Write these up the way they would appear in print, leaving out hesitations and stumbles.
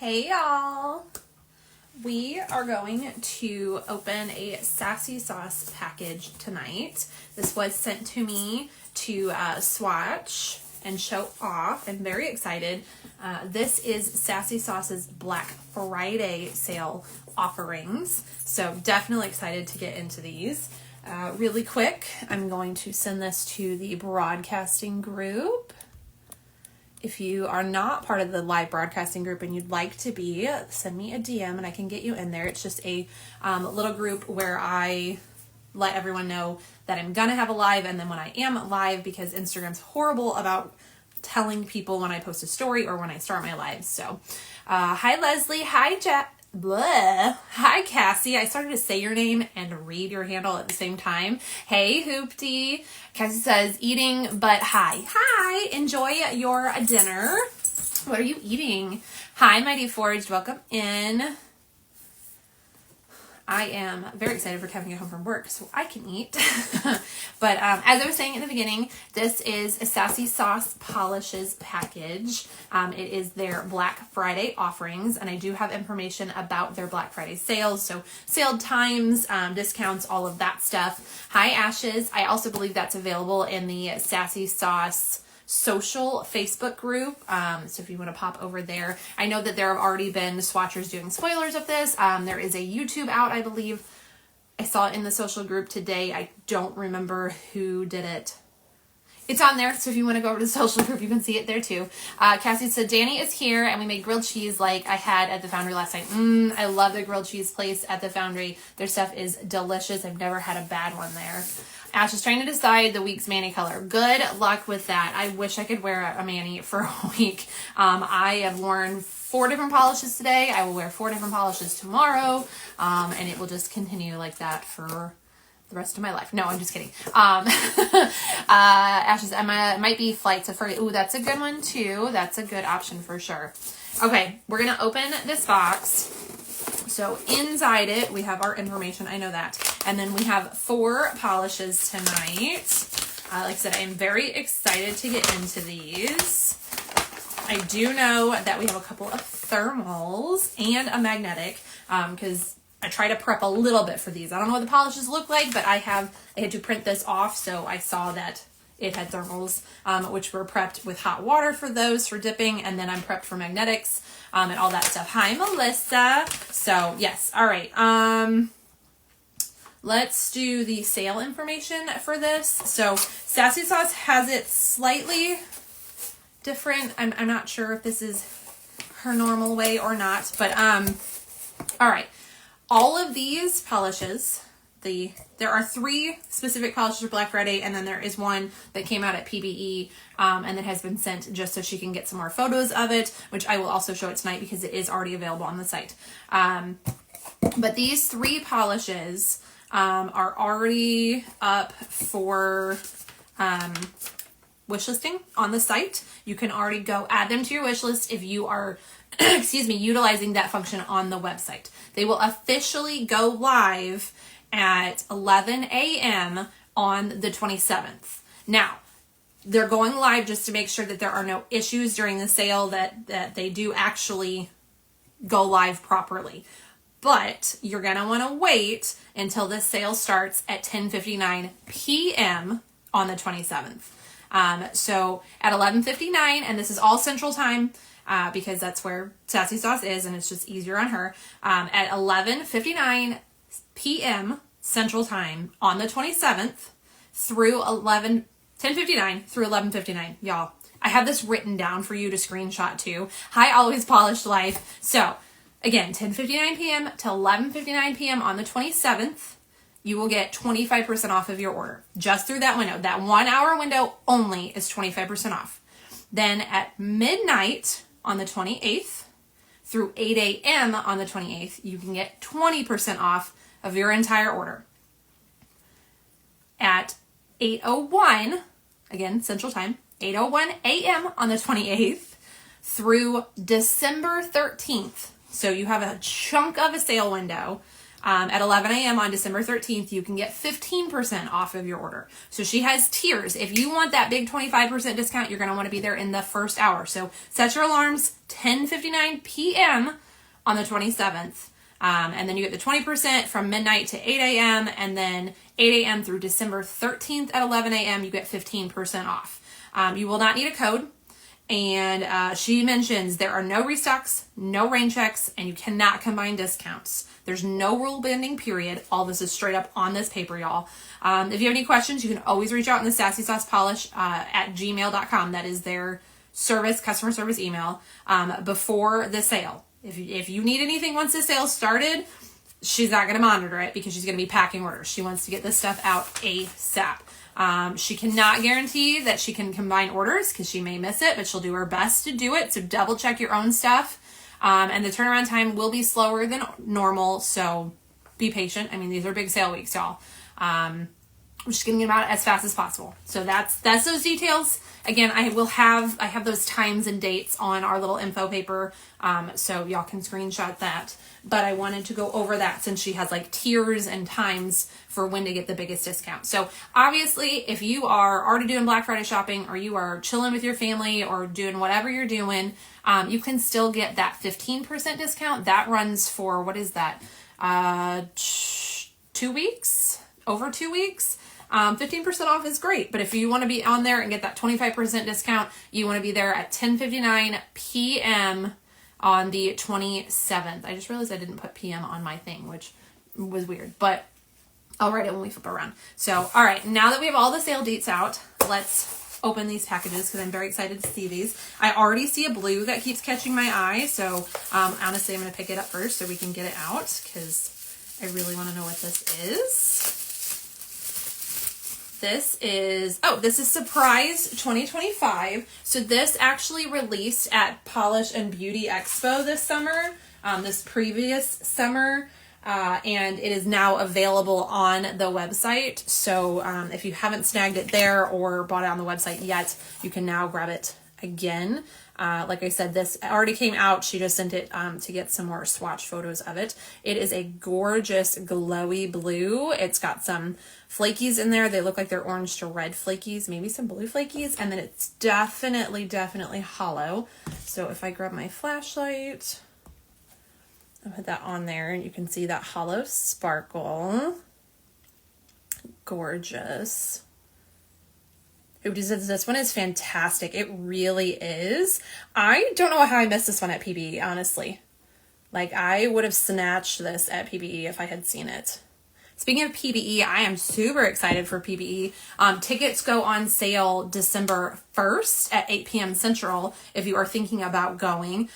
Hey y'all! We are going to open a Sassy sauce package tonight. This was sent to me to swatch and show off. I'm very excited. This is Sassy Sauce's Black Friday sale offerings. So definitely excited to get into these. Really quick, I'm going to send this to the broadcasting group. If you are not part of the live broadcasting group and you'd like to be, send me a DM and I can get you in there. It's just a little group where I let everyone know that I'm going to have a live, and then when I am live, because Instagram's horrible about telling people when I post a story or when I start my lives. So, hi Leslie, hi hi Cassie. I started to say your name and read your handle at the same time. Hey Hoopty. Cassie says eating, but hi, enjoy your dinner. What are you eating? Hi Mighty Forged, welcome in. I am very excited for Kevin to get home from work so I can eat. But as I was saying in the beginning, this is a Sassy Sauce Polishes package. It is their Black Friday offerings, and I do have information about their Black Friday sales. So sale times, discounts, all of that stuff. Hi Ashes. I also believe that's available in the Sassy Sauce social Facebook group, so if you want to pop over there. I know that there have already been swatchers doing spoilers of this. There is a YouTube out, I believe. I saw it in the social group today. I don't remember who did it. It's on there, so if you want to go over to the social group, you can see it there too. Cassie said, Danny is here, and we made grilled cheese like I had at the Foundry last night. I love the grilled cheese place at the Foundry. Their stuff is delicious. I've never had a bad one there. Ash is trying to decide the week's mani color. Good luck with that. I wish I could wear a mani for a week. I have worn 4 different polishes today. I will wear 4 different polishes tomorrow, and it will just continue like that for the rest of my life. No, I'm just kidding. Ash says, might be flights of Fergie. Ooh, that's a good one too. That's a good option for sure. Okay, we're going to open this box. So inside it, we have our information. I know that. And then we have 4 polishes tonight. Like I said, I am very excited to get into these. I do know that we have a couple of thermals and a magnetic, because I try to prep a little bit for these. I don't know what the polishes look like, but I had to print this off, so I saw that it had thermals, which were prepped with hot water for those for dipping, and then I'm prepped for magnetics, and all that stuff. Hi, Melissa. So, yes. All right. Let's do the sale information for this. So, Sassy Sauce has it slightly different. I'm not sure if this is her normal way or not, but, all right. All of these polishes, there are 3 specific polishes for Black Friday, and then there is one that came out at PBE, and that has been sent just so she can get some more photos of it, which I will also show it tonight because it is already available on the site. But these 3 polishes are already up for wish listing on the site. You can already go add them to your wish list if you are utilizing that function on the website. They will officially go live at 11 a.m. on the 27th. Now, they're going live just to make sure that there are no issues during the sale, that they do actually go live properly. But you're going to want to wait until this sale starts at 10:59 p.m. on the 27th. So at 11:59, and this is all Central Time, because that's where Sassy Sauce is, and it's just easier on her. At 11:59 p.m. Central Time on the 27th through 10:59 through 11:59. Y'all, I have this written down for you to screenshot too. Hi, Always Polished Life. So again, 10:59 p.m. to 11:59 p.m. on the 27th, you will get 25% off of your order just through that window. That 1 hour window only is 25% off. Then at midnight on the 28th through 8 a.m. on the 28th, you can get 20% off of your entire order. At 8:01, again, Central Time, 8:01 a.m. on the 28th through December 13th. So you have a chunk of a sale window. at 11 a.m. on December 13th, you can get 15% off of your order. So she has tiers. If you want that big 25% discount, you're going to want to be there in the first hour. So set your alarms 10:59 p.m. on the 27th. And then you get the 20% from midnight to 8 a.m. And then 8 a.m. through December 13th at 11 a.m. you get 15% off. You will not need a code. And she mentions there are no restocks, no rain checks, and you cannot combine discounts. There's no rule bending period. All this is straight up on this paper, y'all. If you have any questions, you can always reach out in the Sassy Sauce Polish at gmail.com. That is their customer service email before the sale. If you need anything once the sale started, she's not going to monitor it because she's going to be packing orders. She wants to get this stuff out ASAP. She cannot guarantee that she can combine orders because she may miss it, but she'll do her best to do it. So double check your own stuff. And the turnaround time will be slower than normal. So be patient. I mean, these are big sale weeks, y'all. I'm just getting them out as fast as possible. So that's those details. Again, I have those times and dates on our little info paper. So y'all can screenshot that. But I wanted to go over that since she has like tiers and times for when to get the biggest discount. So obviously, if you are already doing Black Friday shopping or you are chilling with your family or doing whatever you're doing, you can still get that 15% discount. That runs for, what is that? 2 weeks? Over 2 weeks? 15% off is great, but if you want to be on there and get that 25% discount, you want to be there at 10:59 p.m. on the 27th. I just realized I didn't put PM on my thing, which was weird, but I'll write it when we flip around. So, all right, now that we have all the sale dates out, let's open these packages because I'm very excited to see these. I already see a blue that keeps catching my eye, so honestly, I'm going to pick it up first so we can get it out because I really want to know what this is. This is Surprise 2025. So this actually released at Polish and Beauty Expo this summer, this previous summer, and it is now available on the website. So if you haven't snagged it there or bought it on the website yet, you can now grab it again. Like I said, this already came out. She just sent it to get some more swatch photos of it. It is a gorgeous glowy blue. It's got some flakies in there. They look like they're orange to red flakies, maybe some blue flakies, and then it's definitely hollow. So if I grab my flashlight, I'll put that on there and you can see that hollow sparkle. Gorgeous. This one is fantastic. It really is. I don't know how I missed this one at PBE, honestly. Like, I would have snatched this at PBE if I had seen it. Speaking of PBE, I am super excited for PBE. Tickets go on sale December 1st at 8 p.m. Central if you are thinking about going.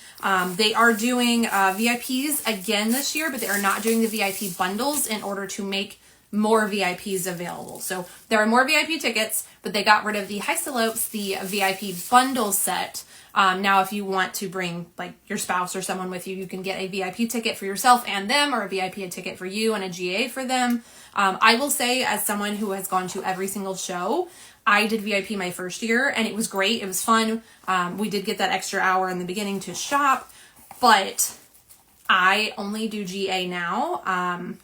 They are doing VIPs again this year, but they are not doing the VIP bundles in order to make more VIPs available. So there are more VIP tickets, but they got rid of the High Slopes, the VIP bundle set. Now, if you want to bring like your spouse or someone with you, you can get a VIP ticket for yourself and them, or a VIP ticket for you and a GA for them. I will say, as someone who has gone to every single show, I did VIP my first year and it was great. It was fun. We did get that extra hour in the beginning to shop, but I only do GA now.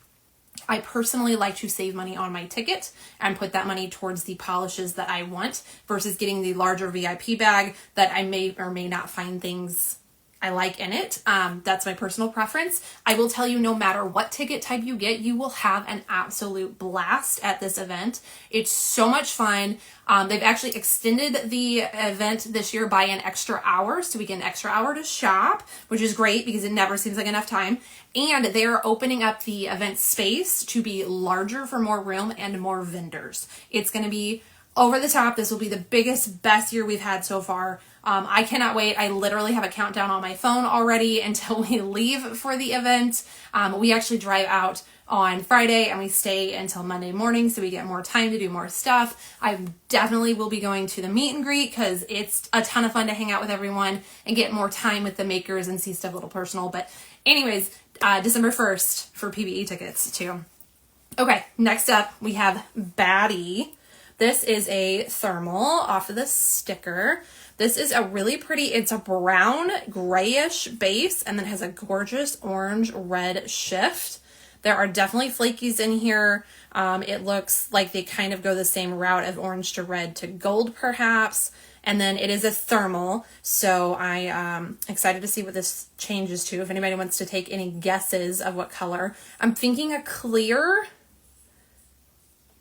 I personally like to save money on my ticket and put that money towards the polishes that I want versus getting the larger VIP bag that I may or may not find things I like in it. That's my personal preference. I will tell you, no matter what ticket type you get, you will have an absolute blast at this event. It's so much fun. They've actually extended the event this year by an extra hour, so we get an extra hour to shop, which is great because it never seems like enough time. And they're opening up the event space to be larger for more room and more vendors. It's going to be over the top. This will be the biggest, best year we've had so far. I cannot wait. I literally have a countdown on my phone already until we leave for the event. We actually drive out on Friday and we stay until Monday morning, so we get more time to do more stuff. I definitely will be going to the meet and greet because it's a ton of fun to hang out with everyone and get more time with the makers and see stuff a little personal. But anyways, December 1st for PBE tickets too. Okay, next up we have Baddie. This is a thermal off of the sticker. This is a really pretty, it's a brown grayish base and then has a gorgeous orange red shift. There are definitely flakies in here. It looks like they kind of go the same route of orange to red to gold perhaps. And then it is a thermal, so I'm excited to see what this changes to. If anybody wants to take any guesses of what color. I'm thinking a clear.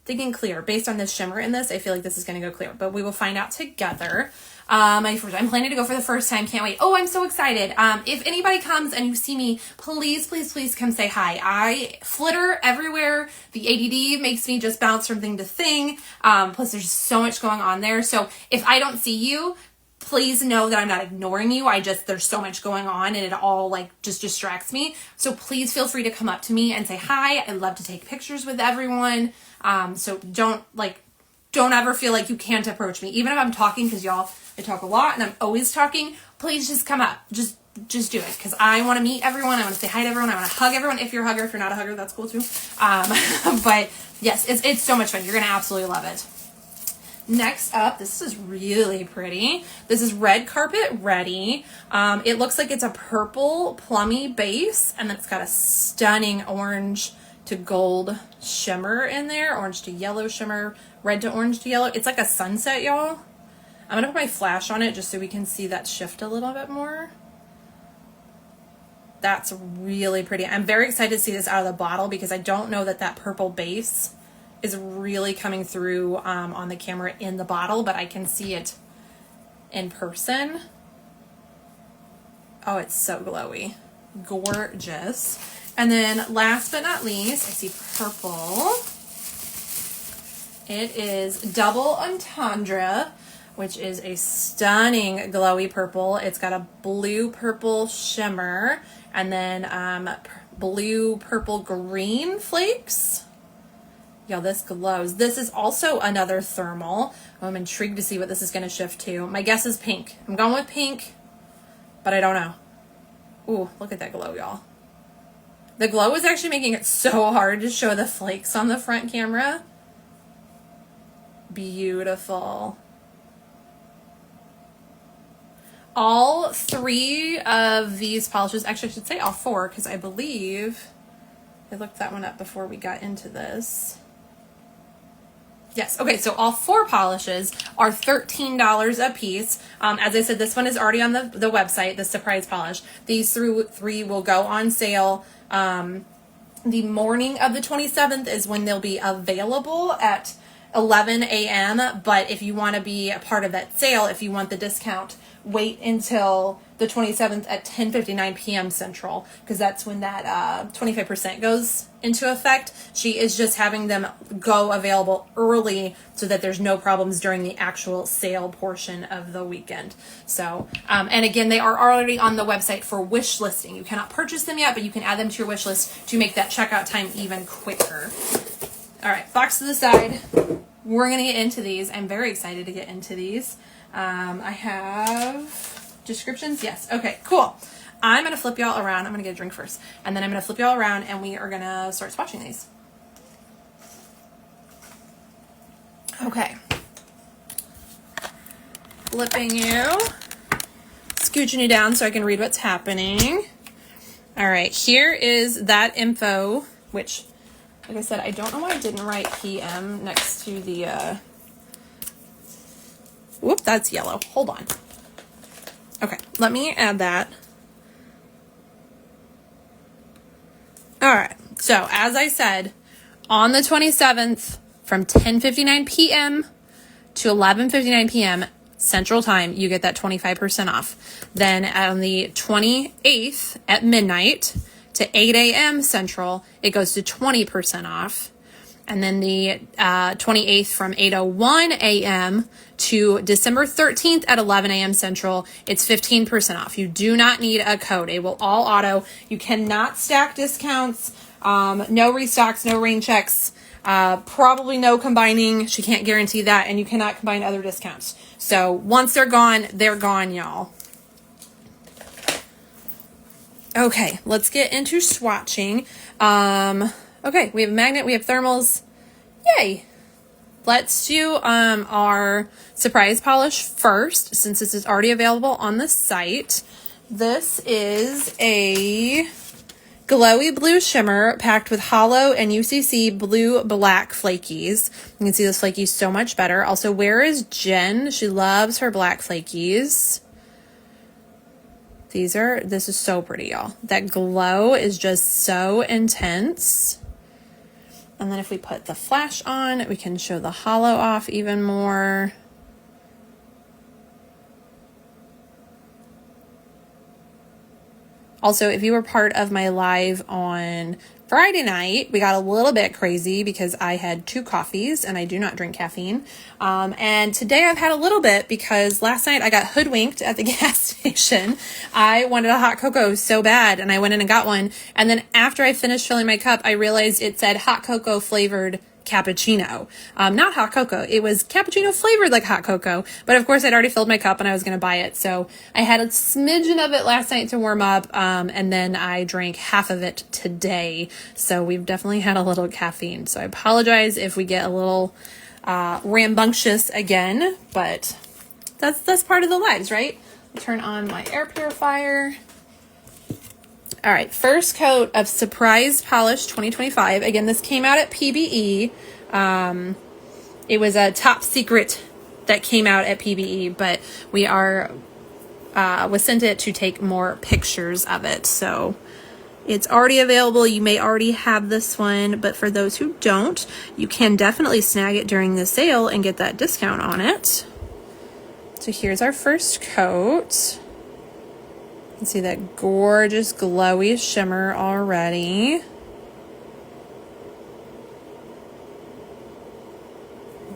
Based on this shimmer in this, I feel like this is going to go clear, but we will find out together. I'm planning to go for the first time. Can't wait. Oh, I'm so excited. If anybody comes and you see me, please, please, please come say hi. I flitter everywhere. The ADD makes me just bounce from thing to thing. Plus there's so much going on there. So if I don't see you, please know that I'm not ignoring you. There's so much going on and it all like just distracts me. So please feel free to come up to me and say hi. I love to take pictures with everyone. So don't ever feel like you can't approach me. Even if I'm talking, because y'all, I talk a lot and I'm always talking, please just come up. Just do it. Because I want to meet everyone. I want to say hi to everyone. I want to hug everyone. If you're a hugger, if you're not a hugger, that's cool too. But yes, it's so much fun. You're going to absolutely love it. Next up, this is really pretty. This is Red Carpet Ready. It looks like it's a purple plummy base, and then it's got a stunning orange to gold shimmer in there. Orange to yellow shimmer, red to orange to yellow. It's like a sunset, y'all. I'm gonna put my flash on it just so we can see that shift a little bit more. That's really pretty. I'm very excited to see this out of the bottle because I don't know that purple base is really coming through on the camera in the bottle, but I can see it in person. Oh, it's so glowy. Gorgeous. And then last but not least, I see purple. It is Double Entendre, which is a stunning glowy purple. It's got a blue purple shimmer and then blue purple green flakes. Yeah, this glows. This is also another thermal. I'm intrigued to see what this is going to shift to. My guess is pink. I'm going with pink, but I don't know. Ooh, look at that glow, y'all. The glow is actually making it so hard to show the flakes on the front camera. Beautiful. All three of these polishes, actually I should say all four, because I believe I looked that one up before we got into this. Yes, okay, so all four polishes are $13 a piece. As I said, this one is already on the website, the surprise polish. These three will go on sale. The morning of the 27th is when they'll be available at 11 a.m. But if you want to be a part of that sale, if you want the discount, wait until the 27th at 10:59 p.m. Central, because that's when that 25% goes into effect. She is just having them go available early so that there's no problems during the actual sale portion of the weekend. So, and again, they are already on the website for wish listing. You cannot purchase them yet, but you can add them to your wish list to make that checkout time even quicker. All right, box to the side. We're going to get into these. I'm very excited to get into these. I have descriptions. Yes. Okay, cool. I'm going to flip y'all around. I'm going to get a drink first. And then I'm going to flip y'all around and we are going to start swatching these. Okay. Flipping you. Scooching you down so I can read what's happening. All right. Here is that info, which, like I said, I don't know why I didn't write PM next to the, whoop, that's yellow. Hold on. Okay, let me add that. All right, so as I said, on the 27th from 10:59 p.m. to 11:59 p.m. Central Time, you get that 25% off. Then on the 28th at midnight to 8 a.m. Central, it goes to 20% off. And then the 28th from 8:01 a.m. to December 13th at 11 a.m. Central, it's 15% off. You do not need a code. It will all auto. You cannot stack discounts, no restocks, no rain checks, probably no combining. She can't guarantee that. And you cannot combine other discounts. So once they're gone, y'all. Okay, let's get into swatching. Okay, we have magnet, we have thermals. Yay! Let's do our surprise polish first, since this is already available on the site. This is a glowy blue shimmer packed with hollow and UCC blue black flakies. You can see those flakies so much better. Also, where is Jen? She loves her black flakies. This is so pretty, y'all. That glow is just so intense. And then if we put the flash on, we can show the hollow off even more. Also, if you were part of my live on Friday night, we got a little bit crazy because I had 2 coffees and I do not drink caffeine. And today I've had a little bit because last night I got hoodwinked at the gas station. I wanted a hot cocoa so bad and I went in and got one. And then after I finished filling my cup, I realized it said hot cocoa flavored cappuccino. Not hot cocoa. It was cappuccino flavored like hot cocoa. But of course I'd already filled my cup and I was going to buy it. So I had a smidgen of it last night to warm up. And then I drank half of it today. So we've definitely had a little caffeine. So I apologize if we get a little rambunctious again, but that's part of the lives, right? Turn on my air purifier. All right, first coat of Surprise Polish 2025. Again, this came out at PBE. It was a top secret that came out at PBE, but we was sent it to take more pictures of it. So it's already available. You may already have this one, but for those who don't, you can definitely snag it during the sale and get that discount on it. So here's our first coat. You can see that gorgeous glowy shimmer already.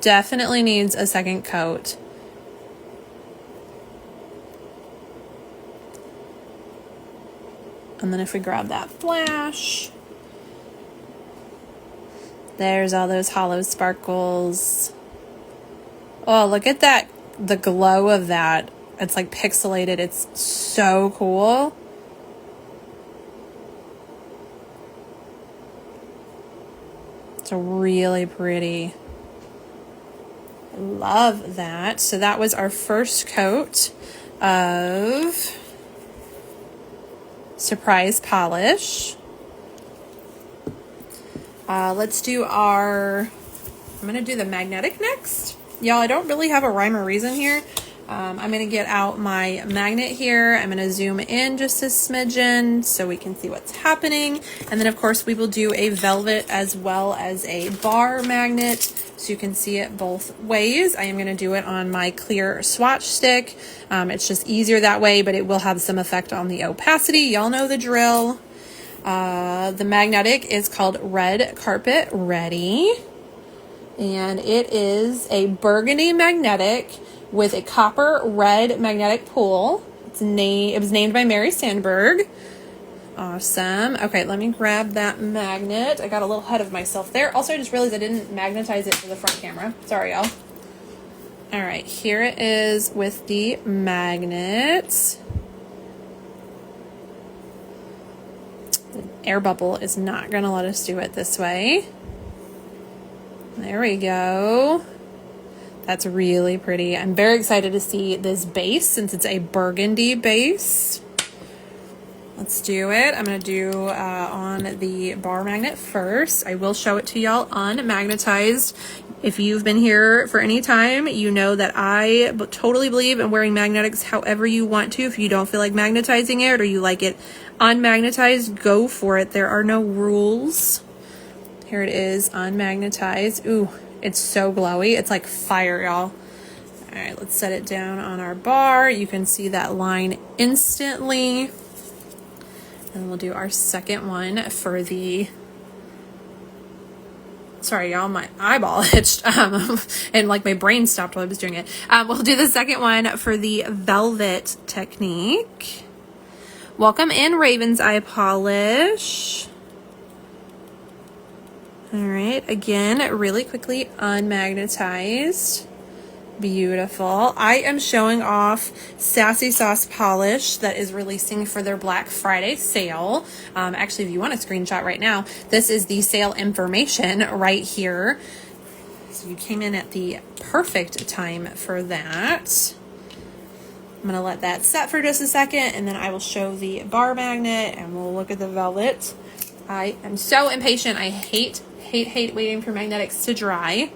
Definitely needs a second coat. And then if we grab that flash, there's all those hollow sparkles. Oh, look at that, the glow of that. It's like pixelated. It's so cool. It's really pretty. Love that. So that was our first coat of Surprise Polish. Let's do I'm going to do the magnetic next. Y'all, I don't really have a rhyme or reason here. I'm going to get out my magnet here. I'm going to zoom in just a smidgen so we can see what's happening. And then, of course, we will do a velvet as well as a bar magnet so you can see it both ways. I am going to do it on my clear swatch stick. It's just easier that way, but it will have some effect on the opacity. Y'all know the drill. The magnetic is called Red Carpet Ready. And it is a burgundy magnetic with a copper red magnetic pool. It was named by Mary Sandberg. Awesome. Okay, let me grab that magnet. I got a little ahead of myself there. Also, I just realized I didn't magnetize it to the front camera. Sorry, y'all. All right, here it is with the magnets. The air bubble is not going to let us do it this way. There we go. That's really pretty. I'm very excited to see this base since it's a burgundy base. Let's do it. I'm going to do on the bar magnet first. I will show it to y'all unmagnetized. If you've been here for any time, you know that I totally believe in wearing magnetics however you want to. If you don't feel like magnetizing it or you like it unmagnetized, go for it. There are no rules. Here it is, unmagnetized. Ooh, it's so glowy. It's like fire, y'all. All right, let's set it down on our bar. You can see that line instantly. And we'll do our second one for the... Sorry, y'all, my eyeball itched. And like my brain stopped while I was doing it. We'll do the second one for the velvet technique. Welcome in, Raven's Eye Polish. All right, again, really quickly unmagnetized. Beautiful. I am showing off Sassy Sauce Polish that is releasing for their Black Friday sale. Actually, if you want a screenshot right now, this is the sale information right here. So you came in at the perfect time for that. I'm going to let that set for just a second, and then I will show the bar magnet, and we'll look at the velvet. I am so impatient. I hate waiting for magnetics to dry.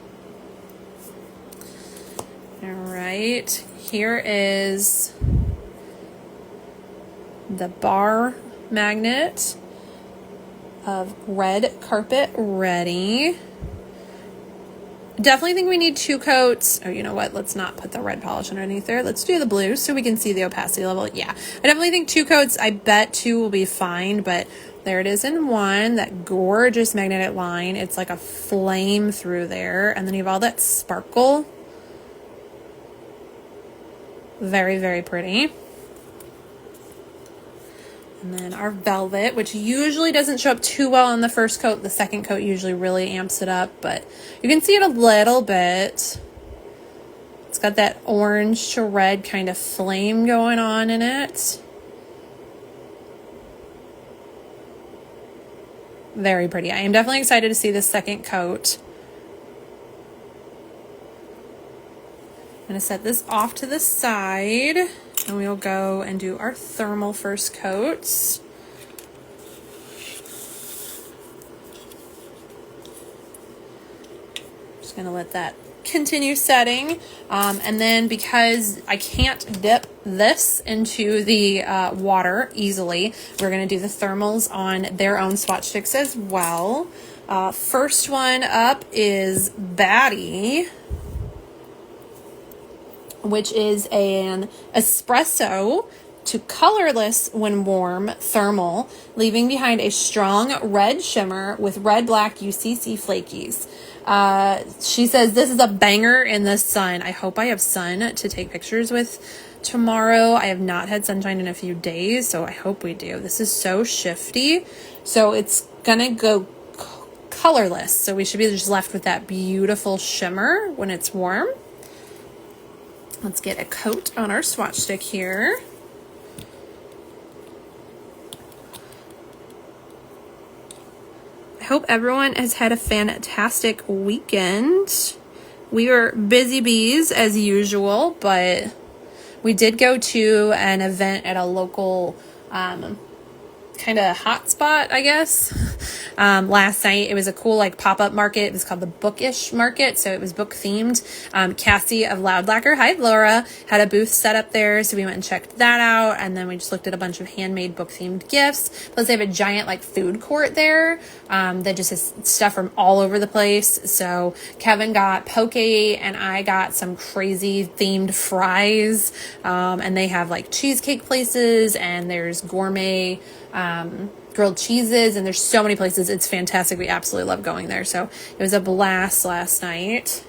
All right, here is the bar magnet of Red Carpet Ready. Definitely think we need 2 coats. Oh, you know what? Let's not put the red polish underneath there. Let's do the blue so we can see the opacity level. Yeah, I definitely think 2 coats. I bet 2 will be fine, but there it is in 1. That gorgeous magnetic line. It's like a flame through there. And then you have all that sparkle. Very, very pretty. And then our velvet, which usually doesn't show up too well on the first coat. The second coat usually really amps it up, but you can see it a little bit. It's got that orange to red kind of flame going on in it. Very pretty. I am definitely excited to see this second coat. I'm going to set this off to the side, and we'll go and do our thermal first coats. Just going to let that continue setting. And then because I can't dip this into the water easily, we're going to do the thermals on their own swatch sticks as well. First one up is Batty, which is an espresso to colorless when warm thermal, leaving behind a strong red shimmer with red-black UCC flakies. She says this is a banger in the sun. I hope I have sun to take pictures with tomorrow. I have not had sunshine in a few days, so I hope we do. This is so shifty, so it's gonna go colorless, so we should be just left with that beautiful shimmer when it's warm. Let's get a coat on our swatch stick here. I hope everyone has had a fantastic weekend. We were busy bees as usual, but we did go to an event at a local kind of hotspot, I guess. Last night it was a cool like pop-up market. It was called the Bookish Market, so it was book themed. Cassie of Loud Lacquer, hi Laura, had a booth set up there, so we went and checked that out, and then we just looked at a bunch of handmade book themed gifts. Plus they have a giant like food court there that just has stuff from all over the place. So Kevin got poke and I got some crazy themed fries, and they have like cheesecake places, and there's gourmet grilled cheeses, and there's so many places. It's fantastic. We absolutely love going there. So it was a blast last night.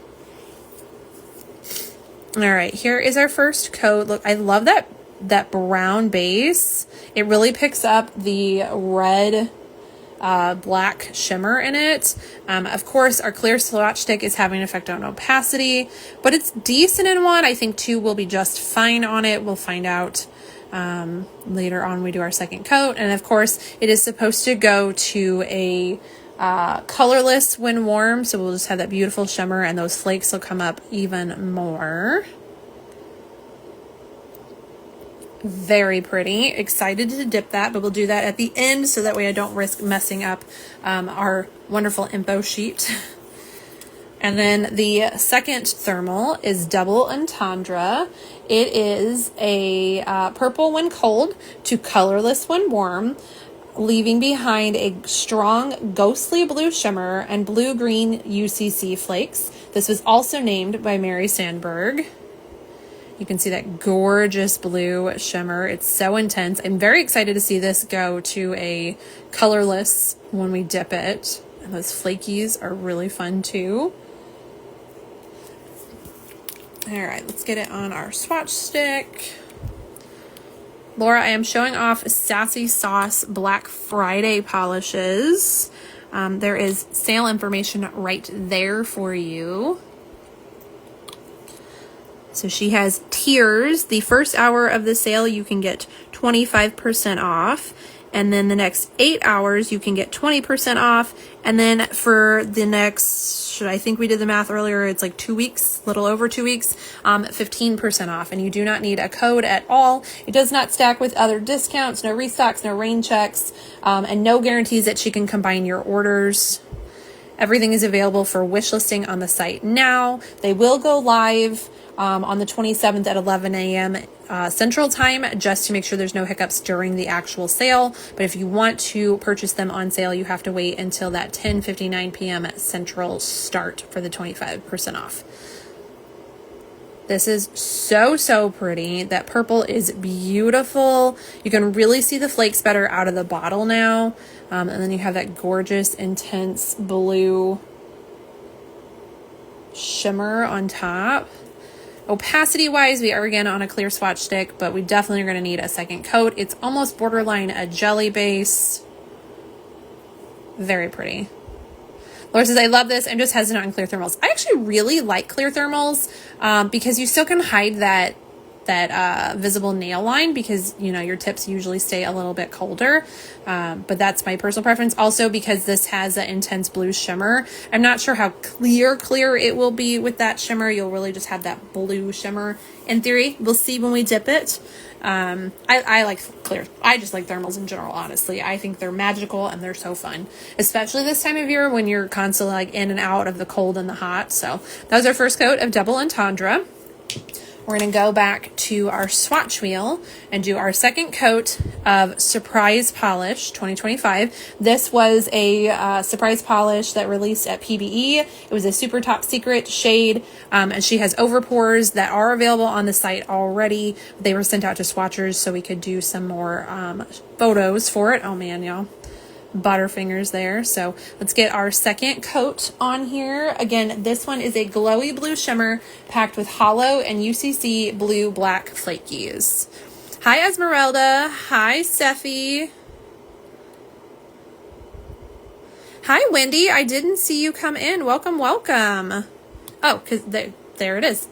All right, here is our first coat. Look, I love that brown base. It really picks up the red black shimmer in it. Of course, our clear swatch stick is having an effect on opacity, but it's decent in 1. I think 2 will be just fine on it. We'll find out later on. We do our second coat, and of course it is supposed to go to a colorless when warm, so we'll just have that beautiful shimmer, and those flakes will come up even more. Very pretty. Excited to dip that, but we'll do that at the end so that way I don't risk messing up our wonderful info sheet. And then the second thermal is Double Entendre. It is a purple when cold to colorless when warm, leaving behind a strong ghostly blue shimmer and blue-green UCC flakes. This was also named by Mary Sandberg. You can see that gorgeous blue shimmer. It's so intense. I'm very excited to see this go to a colorless when we dip it. And those flakies are really fun too. All right, let's get it on our swatch stick. Laura, I am showing off Sassy Sauce Black Friday polishes. There is sale information right there for you. So she has tiers. The first hour of the sale, you can get 25% off. And then the next 8 hours, you can get 20% off. And then for the next, I think we did the math earlier, it's like 2 weeks, little over 2 weeks, 15% off. And you do not need a code at all. It does not stack with other discounts, no restocks, no rain checks, and no guarantees that she can combine your orders. Everything is available for wish listing on the site now. They will go live on the 27th at 11 a.m. Central Time, just to make sure there's no hiccups during the actual sale. But if you want to purchase them on sale, you have to wait until that 10:59 p.m. Central start for the 25% off. This is so pretty. That purple is beautiful. You can really see the flakes better out of the bottle now. And then you have that gorgeous, intense blue shimmer on top. Opacity wise, we are again on a clear swatch stick, but we definitely are going to need a second coat. It's almost borderline a jelly base. Very pretty. Laura says, I love this. I'm just hesitant on clear thermals. I actually really like clear thermals because you still can hide that visible nail line, because you know your tips usually stay a little bit colder, but that's my personal preference. Also because this has an intense blue shimmer, I'm not sure how clear it will be with that shimmer. You'll really just have that blue shimmer in theory. We'll see when we dip it. I like clear. I just like thermals in general, honestly. I think they're magical and they're so fun, especially this time of year when you're constantly like in and out of the cold and the hot. So that was our first coat of Double Entendre. We're going to go back to our swatch wheel and do our second coat of Surprise Polish 2025. This was a surprise polish that released at PBE. It was a super top secret shade, and she has overpours that are available on the site already. They were sent out to swatchers so we could do some more photos for it. Oh man, y'all. Butterfingers there. So let's get our second coat on here. Again, this one is a glowy blue shimmer packed with hollow and UCC blue black flakies. Hi Esmeralda. Hi Steffi. Hi Wendy. I didn't see you come in. Welcome. Oh, because there it is.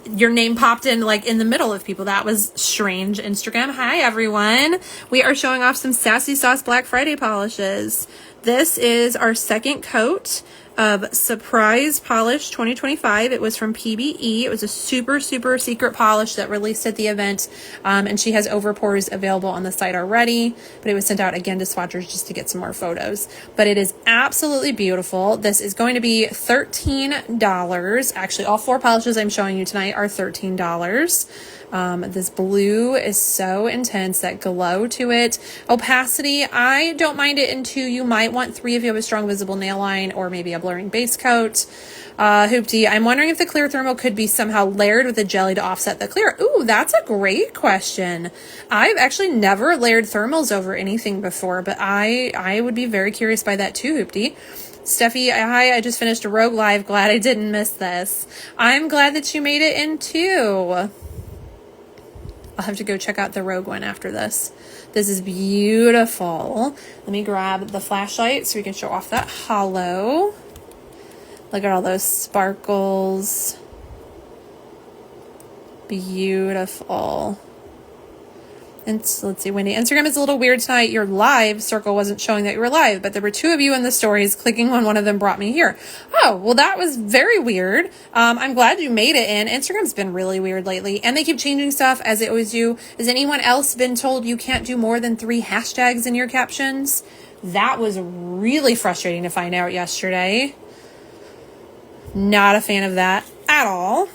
Your name popped in like in the middle of people. That was strange. Instagram. Hi everyone. We are showing off some Sassy Sauce Black Friday polishes. This is our second coat of Surprise Polish 2025. It was from PBE. It was a super secret polish that released at the event, and she has overpours available on the site already, but it was sent out again to swatchers just to get some more photos. But it is absolutely beautiful. This is going to be $13. Actually, all four polishes I'm showing you tonight are $13. This blue is so intense, that glow to it. Opacity, I don't mind it in 2. You might want 3 if you have a strong visible nail line or maybe a blurring base coat. Hoopty, I'm wondering if the clear thermal could be somehow layered with a jelly to offset the clear. Ooh, that's a great question. I've actually never layered thermals over anything before, but I would be very curious by that too, Hoopty. Steffi, hi, I just finished a Rogue Live. Glad I didn't miss this. I'm glad that you made it in too. I'll have to go check out the Rogue one after this. This is beautiful. Let me grab the flashlight so we can show off that hollow. Look at all those sparkles. Beautiful. And let's see, Wendy. Instagram is a little weird tonight. Your live circle wasn't showing that you were live, but there were 2 of you in the stories. Clicking on one of them brought me here. Oh, well, that was very weird. I'm glad you made it in. Instagram's been really weird lately, and they keep changing stuff as they always do. Has anyone else been told you can't do more than 3 hashtags in your captions? That was really frustrating to find out yesterday. Not a fan of that at all.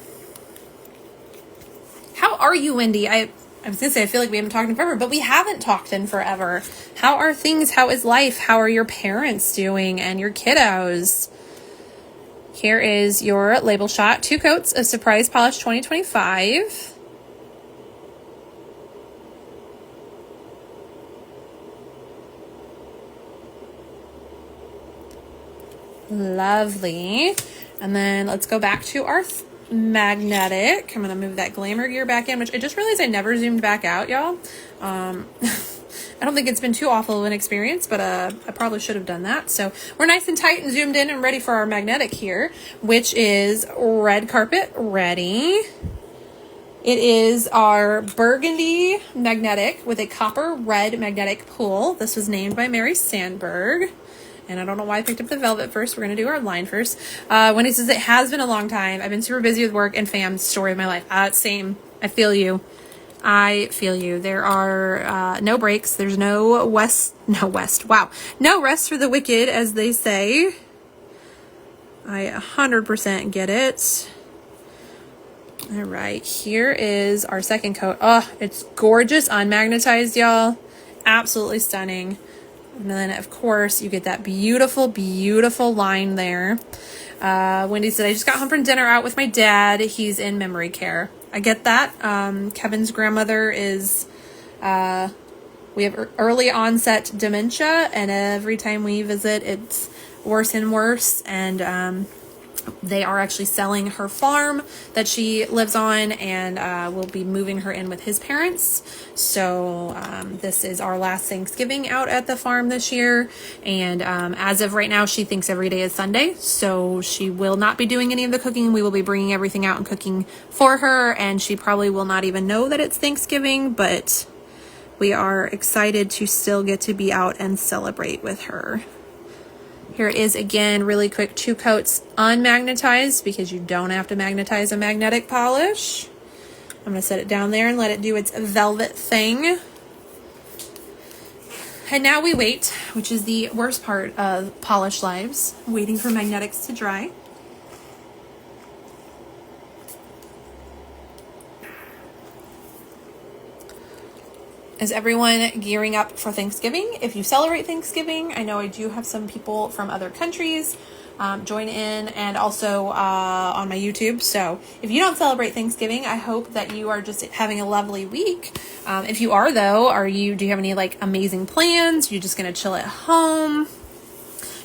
How are you, Wendy? I was going to say, I feel like we haven't talked in forever, but we haven't talked in forever. How are things? How is life? How are your parents doing and your kiddos? Here is your label shot. 2 coats of Surprise Polish 2025. Lovely. And then let's go back to our magnetic. I'm going to move that glamour gear back in, which I just realized I never zoomed back out, y'all. I don't think it's been too awful of an experience, but I probably should have done that. So we're nice and tight and zoomed in and ready for our magnetic here, which is Red Carpet Ready. It is our burgundy magnetic with a copper red magnetic pull. This was named by Mary Sandberg. And I don't know why I picked up the velvet first. We're going to do our line first. Wendy says, it has been a long time. I've been super busy with work and fam. Story of my life. Same. I feel you. I feel you. There are no breaks. There's no rest for the wicked, as they say. I 100% get it. All right, here is our second coat. Oh, it's gorgeous unmagnetized, y'all. Absolutely stunning. And then, of course, you get that beautiful, beautiful line there. Wendy said, I just got home from dinner out with my dad. He's in memory care. I get that. Kevin's grandmother is, we have early onset dementia, and every time we visit, it's worse and worse. And they are actually selling her farm that she lives on, and we'll be moving her in with his parents. So this is our last Thanksgiving out at the farm this year. And as of right now, she thinks every day is Sunday. So she will not be doing any of the cooking. We will be bringing everything out and cooking for her. And she probably will not even know that it's Thanksgiving, but we are excited to still get to be out and celebrate with her. Here it is again, really quick, 2 coats unmagnetized because you don't have to magnetize a magnetic polish. I'm going to set it down there and let it do its velvet thing. And now we wait, which is the worst part of polish lives, waiting for magnetics to dry. Is everyone gearing up for Thanksgiving? If you celebrate Thanksgiving, I know I do have some people from other countries join in, and also on my YouTube. So if you don't celebrate Thanksgiving, I hope that you are just having a lovely week. If you are, though, do you have any like amazing plans? You're just gonna chill at home?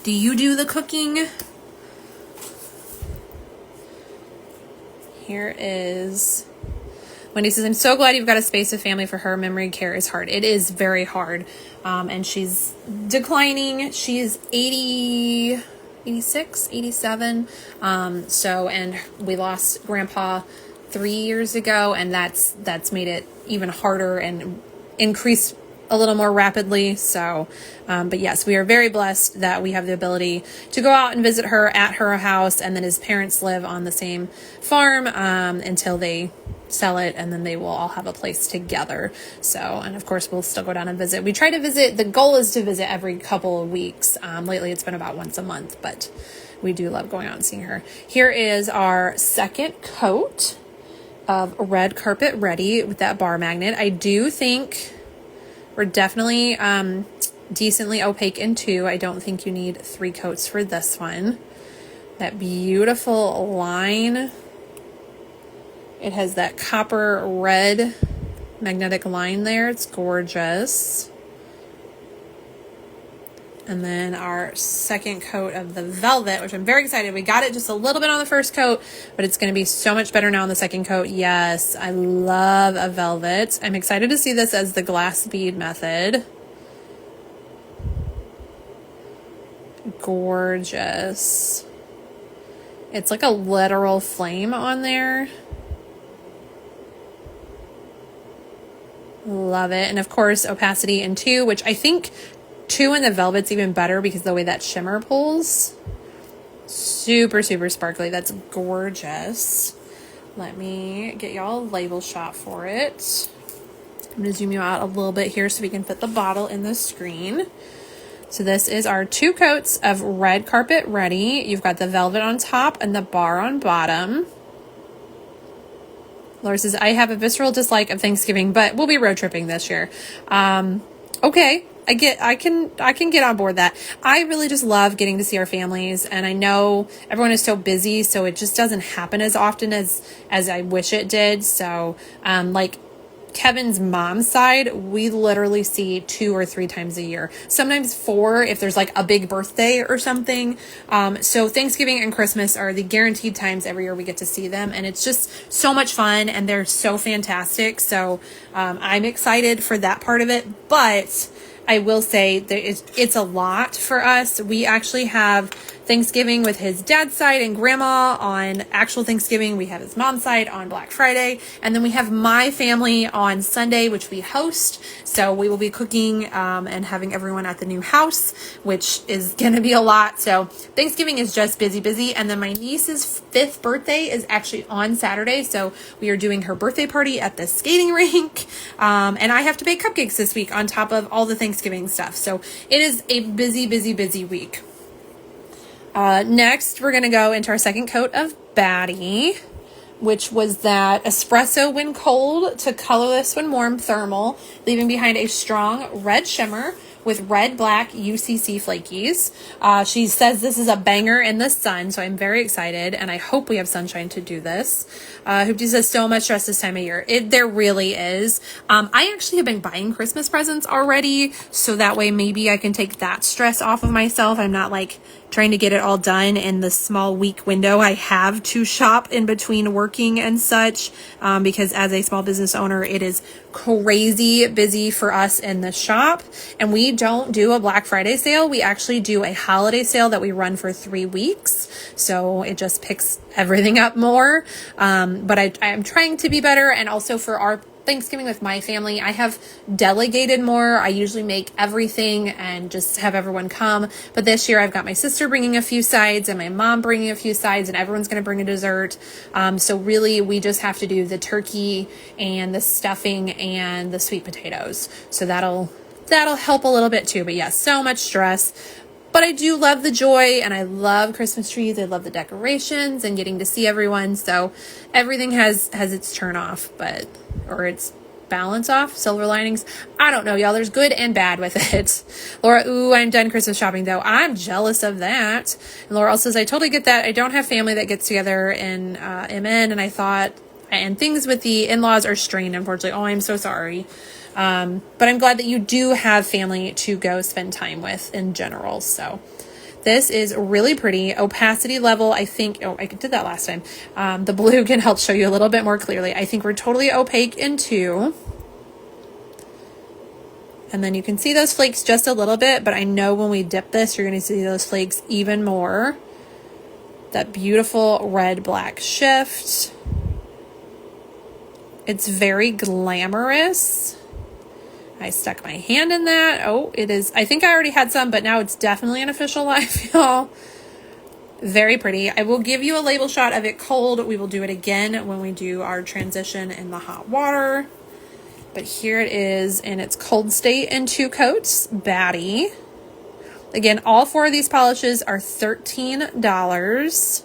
Do you do the cooking? Here is Wendy says, I'm so glad you've got a space of family for her. Memory care is hard. It is very hard. And she's declining. She is 80, 86, 87. And we lost Grandpa 3 years ago, and that's made it even harder and increased a little more rapidly. So, but yes, we are very blessed that we have the ability to go out and visit her at her house. And then his parents live on the same farm until they sell it, and then they will all have a place together. So, and of course we'll still go down and visit. We try to visit, the goal is to visit every couple of weeks. Lately it's been about once a month, but we do love going out and seeing her. Here is our second coat of Red Carpet Ready with that bar magnet. I do think we're definitely decently opaque in 2. I don't think you need 3 coats for this one. That beautiful line. It has that copper red magnetic line there. It's gorgeous. And then our second coat of the velvet, which I'm very excited. We got it just a little bit on the first coat, but it's going to be so much better now on the second coat. Yes, I love a velvet. I'm excited to see this as the glass bead method. Gorgeous. It's like a literal flame on there. Love it. And of course, opacity in 2, which I think 2 in the velvet's even better because of the way that shimmer pulls. Super, super sparkly. That's gorgeous. Let me get y'all a label shot for it. I'm going to zoom you out a little bit here so we can fit the bottle in the screen. So this is our 2 coats of Red Carpet Ready. You've got the velvet on top and the bar on bottom. Laura says, I have a visceral dislike of Thanksgiving, but we'll be road tripping this year. Okay. I can get on board that. I really just love getting to see our families, and I know everyone is so busy, so it just doesn't happen as often as I wish it did. So, like Kevin's mom's side, we literally see 2 or 3 times a year, sometimes 4 if there's like a big birthday or something. So Thanksgiving and Christmas are the guaranteed times every year we get to see them, and it's just so much fun, and they're so fantastic. So I'm excited for that part of it, but I will say that it's a lot for us. We actually have Thanksgiving with his dad's side and grandma on actual Thanksgiving. We have his mom's side on Black Friday. And then we have my family on Sunday, which we host. So we will be cooking and having everyone at the new house, which is going to be a lot. So Thanksgiving is just busy. And then my niece's 5th birthday is actually on Saturday. So we are doing her birthday party at the skating rink. And I have to bake cupcakes this week on top of all the Thanksgiving stuff. So it is a busy week. Next, we're going to go into our second coat of Batty, which was that espresso when cold to colorless when warm thermal, leaving behind a strong red shimmer with red black UCC flakies. She says this is a banger in the sun, so I'm very excited, and I hope we have sunshine to do this. Hoopty says so much stress this time of year. There really is. I actually have been buying Christmas presents already, so that way maybe I can take that stress off of myself. I'm not like trying to get it all done in the small week window I have to shop in between working and such, because as a small business owner, it is crazy busy for us in the shop. And we don't do a Black Friday sale. We actually do a holiday sale that we run for 3 weeks. So it just picks everything up more. But I'm trying to be better. And also for our Thanksgiving with my family, I have delegated more. I usually make everything and just have everyone come. But this year I've got my sister bringing a few sides and my mom bringing a few sides, and everyone's going to bring a dessert. So really we just have to do the turkey and the stuffing and the sweet potatoes. So that'll help a little bit too. But yeah, so much stress. But I do love the joy, and I love Christmas trees. I love the decorations and getting to see everyone. So everything has its turn off, or its balance off, silver linings. I don't know, y'all. There's good and bad with it. Laura, ooh, I'm done Christmas shopping though. I'm jealous of that. And Laura also says, I totally get that. I don't have family that gets together in MN, and things with the in-laws are strained, unfortunately. Oh, I'm so sorry. But I'm glad that you do have family to go spend time with in general. So this is really pretty. Opacity level, I think, I did that last time. The blue can help show you a little bit more clearly. I think we're totally opaque in 2. And then you can see those flakes just a little bit, but I know when we dip this, you're going to see those flakes even more. That beautiful red-black shift. It's very glamorous. I stuck my hand in that. Oh, it is. I think I already had some, but now it's definitely an official live, y'all. Very pretty. I will give you a label shot of it cold. We will do it again when we do our transition in the hot water. But here it is in its cold state in 2 coats. Batty. Again, all 4 of these polishes are $13.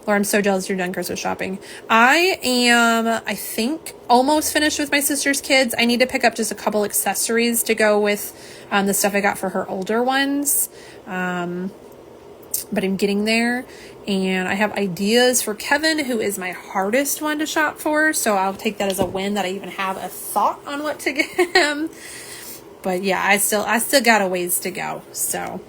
Laura, I'm so jealous you're done Christmas shopping. I am, I think, almost finished with my sister's kids. I need to pick up just a couple accessories to go with the stuff I got for her older ones. But I'm getting there. And I have ideas for Kevin, who is my hardest one to shop for. So I'll take that as a win that I even have a thought on what to get him. But yeah, I still got a ways to go. So...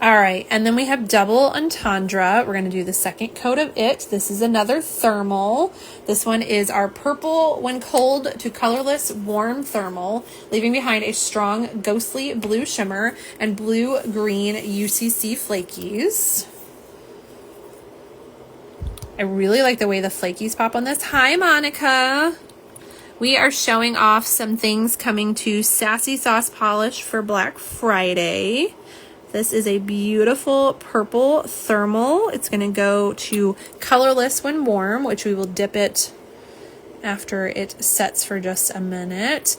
all right, and then we have double entendre. We're going to do the second coat of it. This is another thermal. This one is our purple when cold to colorless warm thermal, leaving behind a strong ghostly blue shimmer and blue-green UCC flakies. I really like the way the flakies pop on this. Hi, Monica. We are showing off some things coming to Sassy Sauce Polish for Black Friday. This is a beautiful purple thermal. It's going to go to colorless when warm, which we will dip it after it sets for just a minute.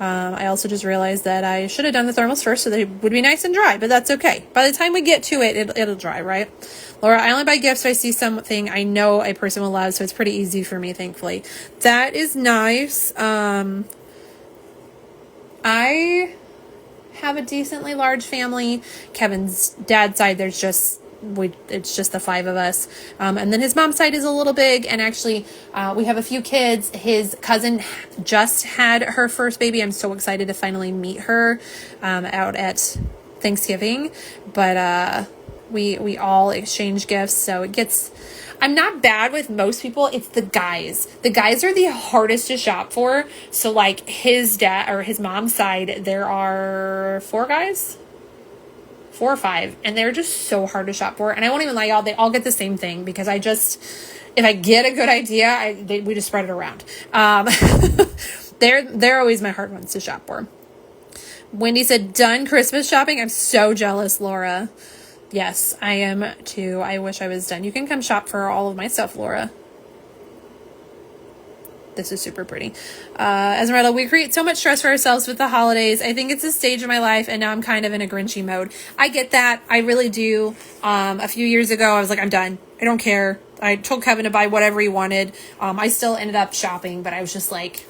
I also just realized that I should have done the thermals first so they would be nice and dry, but that's okay. By the time we get to it, it'll dry, right? Laura, I only buy gifts if I see something I know a person will love, so it's pretty easy for me, thankfully. That is nice. I have a decently large family. Kevin's dad's side, it's just the 5 of us. And then his mom's side is a little big, and actually we have a few kids. His cousin just had her first baby. I'm so excited to finally meet her out at Thanksgiving. But we all exchange gifts, so it gets... I'm not bad with most people. It's the guys. The guys are the hardest to shop for. So like his dad or his mom's side, there are 4 guys. 4 or 5, and they're just so hard to shop for. And I won't even lie, y'all, they all get the same thing because if I get a good idea, we just spread it around. They're always my hard ones to shop for. Wendy said, done Christmas shopping. I'm so jealous, Laura. Yes, I am too. I wish I was done. You can come shop for all of my stuff, Laura. This is super pretty. Esmeralda, we create so much stress for ourselves with the holidays. I think it's a stage of my life, and now I'm kind of in a Grinchy mode. I get that. I really do. A few years ago, I was like, I'm done. I don't care. I told Kevin to buy whatever he wanted. I still ended up shopping, but I was just like,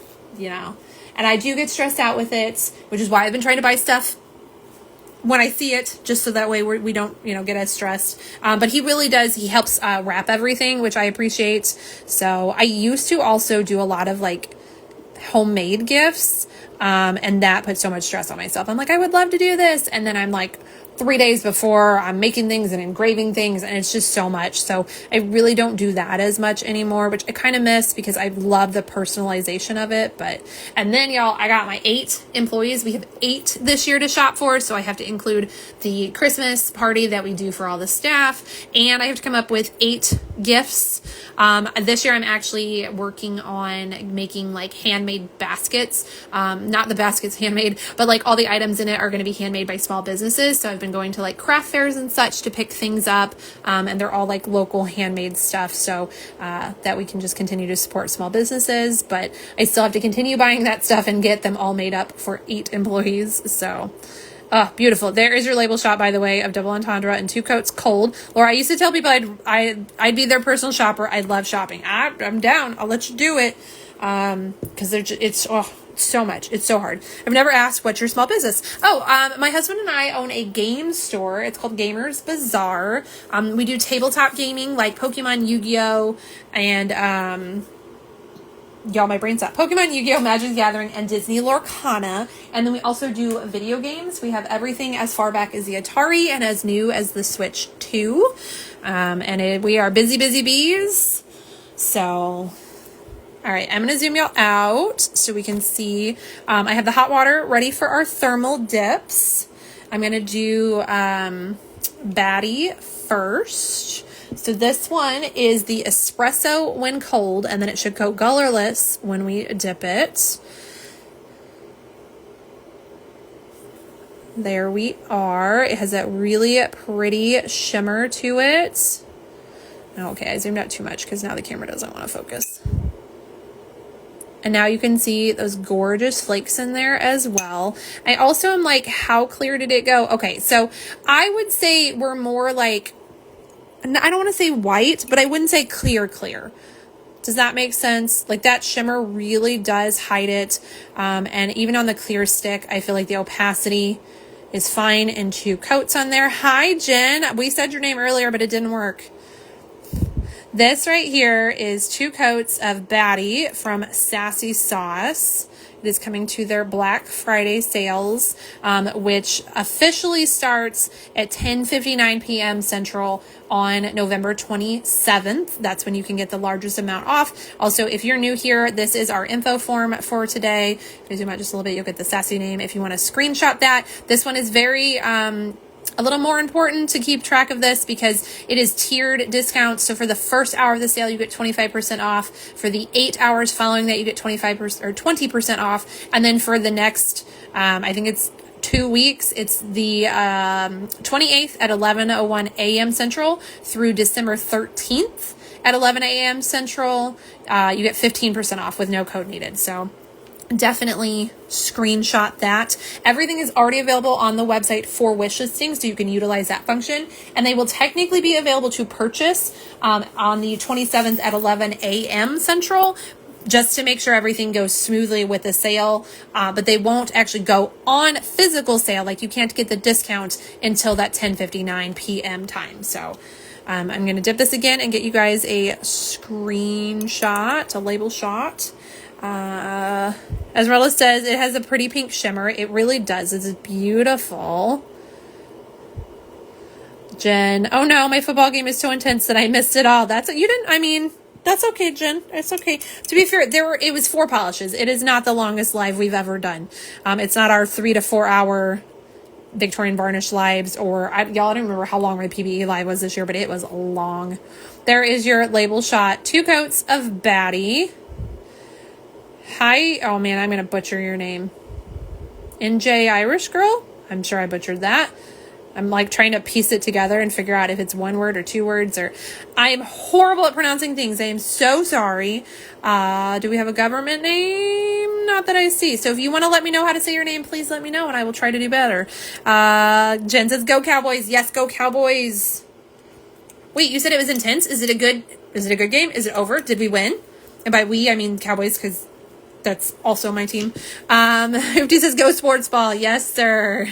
and I do get stressed out with it, which is why I've been trying to buy stuff when I see it, just so that way we don't, get as stressed. But he really does. He helps wrap everything, which I appreciate. So I used to also do a lot of like homemade gifts. And that put so much stress on myself. I'm like, I would love to do this. And then I'm like, 3 days before I'm making things and engraving things, and it's just so much. So I really don't do that as much anymore, which I kind of miss because I love the personalization of it. And then y'all, I got my 8 employees. We have 8 this year to shop for. So I have to include the Christmas party that we do for all the staff, and I have to come up with 8 gifts. This year I'm actually working on making like handmade baskets. Not the baskets handmade, but like all the items in it are going to be handmade by small businesses. So I've been going to like craft fairs and such to pick things up. And they're all like local handmade stuff. So, that we can just continue to support small businesses, but I still have to continue buying that stuff and get them all made up for 8 employees. So, beautiful. There is your label shop, by the way, of Double Entendre and 2 Coats Cold. Laura, I used to tell people I'd be their personal shopper. I love shopping. I'm down. I'll let you do it. Cause it's so much. It's so hard. I've never asked what's your small business. My husband and I own a game store. It's called Gamers Bazaar. We do tabletop gaming like Pokemon, Yu-Gi-Oh, and, y'all, my brain's up. Pokemon, Yu-Gi-Oh, Magic the Gathering, and Disney Lorcana. And then we also do video games. We have everything as far back as the Atari and as new as the Switch 2. We are busy bees. So, all right, I'm going to zoom y'all out so we can see. I have the hot water ready for our thermal dips. I'm going to do Batty first. So this one is the espresso when cold, and then it should go colorless when we dip it. There we are. It has that really pretty shimmer to it. Okay, I zoomed out too much because now the camera doesn't want to focus. And now you can see those gorgeous flakes in there as well. I also am like, how clear did it go? Okay, so I would say we're more like, I don't want to say white, but I wouldn't say clear. Does that make sense? Like that shimmer really does hide it. And even on the clear stick, I feel like the opacity is fine in 2 coats on there. Hi, Jen. We said your name earlier, but it didn't work. This right here is 2 coats of Batty from Sassy Sauce. It is coming to their Black Friday sales, which officially starts at 10:59 p.m. Central on November 27th. That's when you can get the largest amount off. Also, if you're new here, this is our info form for today. If you zoom out just a little bit, you'll get the Sassy name if you want to screenshot that. This one is very a little more important to keep track of this because it is tiered discounts. So for the first hour of the sale, you get 25% off. For the 8 hours following that, you get 25% or 20% off. And then for the next, I think it's 2 weeks, it's the 28th at 11:01 a.m. Central through December 13th at 11 a.m. Central. You get 15% off with no code needed. So definitely screenshot that. Everything is already available on the website for wish listings, so you can utilize that function, and they will technically be available to purchase on the 27th at 11 a.m. Central, just to make sure everything goes smoothly with the sale, but they won't actually go on physical sale. Like you can't get the discount until that 10:59 p.m. time. So I'm going to dip this again and get you guys a screenshot, a label shot. Esmeralda says it has a pretty pink shimmer. It really does. It's beautiful. Jen, oh no, my football game is so intense that I missed it all. That's okay, Jen. It's okay. To be fair, it was 4 polishes. It is not the longest live we've ever done. It's not our 3 to 4 hour Victorian Varnish lives, or y'all, I don't remember how long my PBE live was this year, but it was long. There is your label shot. 2 coats of Batty. Hi. Oh man, I'm going to butcher your name. NJ Irish Girl? I'm sure I butchered that. I'm like trying to piece it together and figure out if it's 1 word or 2 words, or I am horrible at pronouncing things. I am so sorry. Do we have a government name? Not that I see. So if you want to let me know how to say your name, please let me know and I will try to do better. Jen says, go Cowboys. Yes, go Cowboys. Wait, you said it was intense? Is it a good game? Is it over? Did we win? And by we, I mean Cowboys, because that's also my team. Hoopty says, go sports ball. Yes, sir.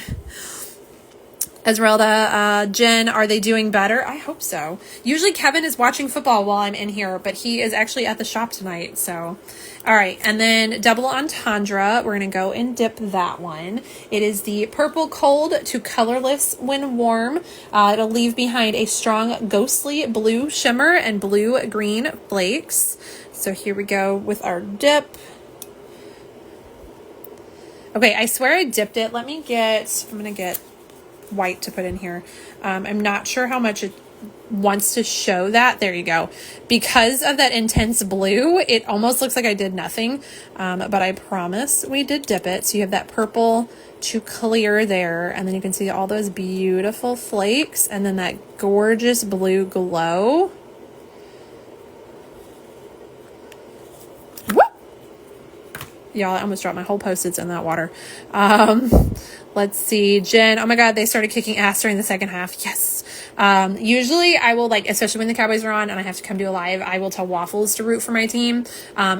Esmeralda, Jen, are they doing better? I hope so. Usually Kevin is watching football while I'm in here, but he is actually at the shop tonight. So, all right. And then double entendre. We're going to go and dip that one. It is the purple cold to colorless when warm. It'll leave behind a strong ghostly blue shimmer and blue green flakes. So here we go with our dip. Okay. I swear I dipped it. I'm going to get white to put in here. I'm not sure how much it wants to show that. There you go. Because of that intense blue, it almost looks like I did nothing. But I promise we did dip it. So you have that purple to clear there. And then you can see all those beautiful flakes. And then that gorgeous blue glow. Whoop! Y'all, I almost dropped my whole Post-its in that water. Let's see, Jen. Oh my God, they started kicking ass during the second half. Yes. Usually I will, like, especially when the Cowboys are on and I have to come do a live, I will tell Waffles to root for my team.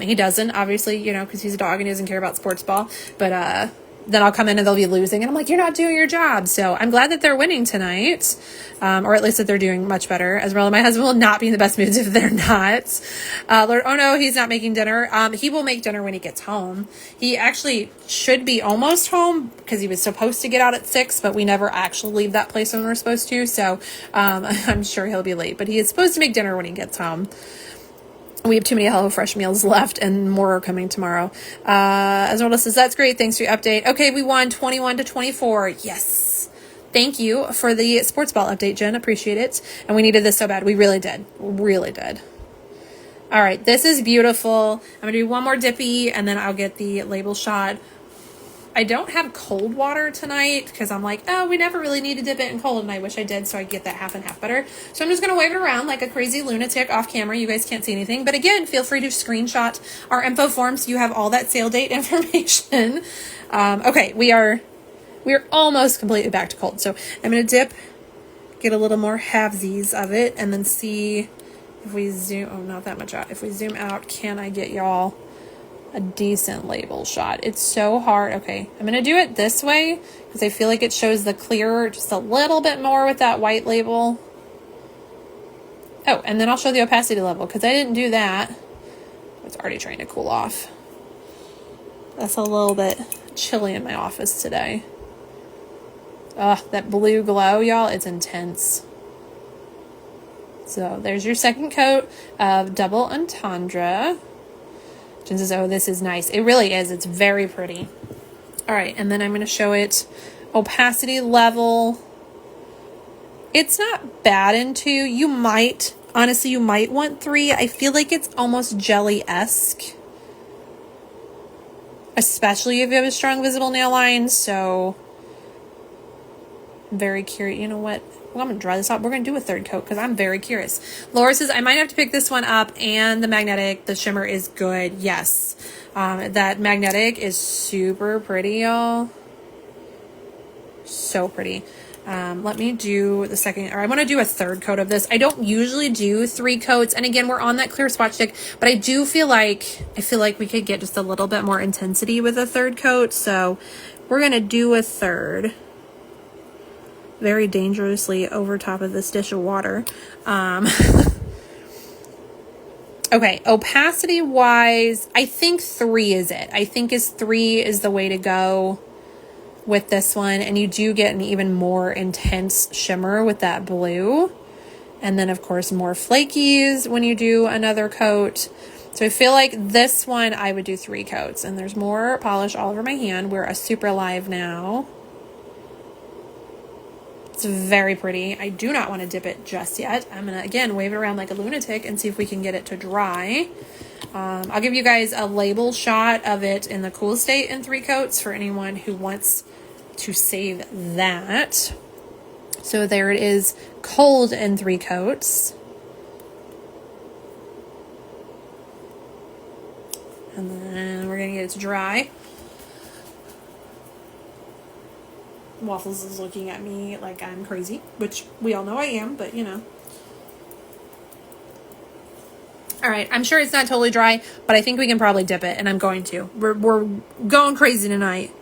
He doesn't, obviously, you know, because he's a dog and he doesn't care about sports ball. But then I'll come in and they'll be losing. And I'm like, you're not doing your job. So I'm glad that they're winning tonight. Or at least that they're doing much better. Esmeralda, my husband will not be in the best moods if they're not. Lord, oh no, he's not making dinner. He will make dinner when he gets home. He actually should be almost home because he was supposed to get out at 6, but we never actually leave that place when we're supposed to. So I'm sure he'll be late, but he is supposed to make dinner when he gets home. We have too many HelloFresh meals left and more are coming tomorrow. Esmeralda says, that's great. Thanks for your update. Okay, we won 21-24. Yes. Thank you for the sports ball update, Jen. Appreciate it. And we needed this so bad. We really did. Really did. All right, this is beautiful. I'm going to do one more dippy and then I'll get the label shot. I don't have cold water tonight because I'm like, oh, we never really need to dip it in cold, and I wish I did, so I get that half and half better. So I'm just going to wave it around like a crazy lunatic off camera. You guys can't see anything. But again, feel free to screenshot our info form so you have all that sale date information. Okay, we are almost completely back to cold. So I'm going to dip, get a little more halvesies of it, and then see if we zoom, oh, not that much out. If we zoom out, can I get y'all a decent label shot? It's so hard. Okay, I'm going to do it this way because I feel like it shows the clearer just a little bit more with that white label. Oh, and then I'll show the opacity level because I didn't do that. It's already trying to cool off. That's a little bit chilly in my office today. Ugh, that blue glow, y'all, it's intense. So there's your second coat of double entendre. Jen says, oh, this is nice. It really is. It's very pretty. All right. And then I'm going to show it opacity level. It's not bad in 2. You might want 3. I feel like it's almost jelly-esque. Especially if you have a strong visible nail line. So I'm very curious. You know what? Well, I'm going to dry this out. We're going to do a third coat because I'm very curious. Laura says, I might have to pick this one up, and the shimmer is good. Yes. That magnetic is super pretty, y'all. So pretty. Let me do the second, or I want to do a third coat of this. I don't usually do 3 coats. And again, we're on that clear swatch stick, but I feel like we could get just a little bit more intensity with a third coat. So we're going to do a third. Very dangerously over top of this dish of water. Okay, opacity wise, I think 3 is it. I think 3 is the way to go with this one. And you do get an even more intense shimmer with that blue. And then of course more flakies when you do another coat. So I feel like this one I would do 3 coats. And there's more polish all over my hand. We're a super live now. It's very pretty. I do not want to dip it just yet. I'm going to, again, wave it around like a lunatic and see if we can get it to dry. I'll give you guys a label shot of it in the cool state in 3 coats for anyone who wants to save that. So there it is, cold in 3 coats. And then we're going to get it to dry. Waffles is looking at me like I'm crazy, which we all know I am, but you know. All right, I'm sure it's not totally dry, but I think we can probably dip it, and I'm going to. We're going crazy tonight.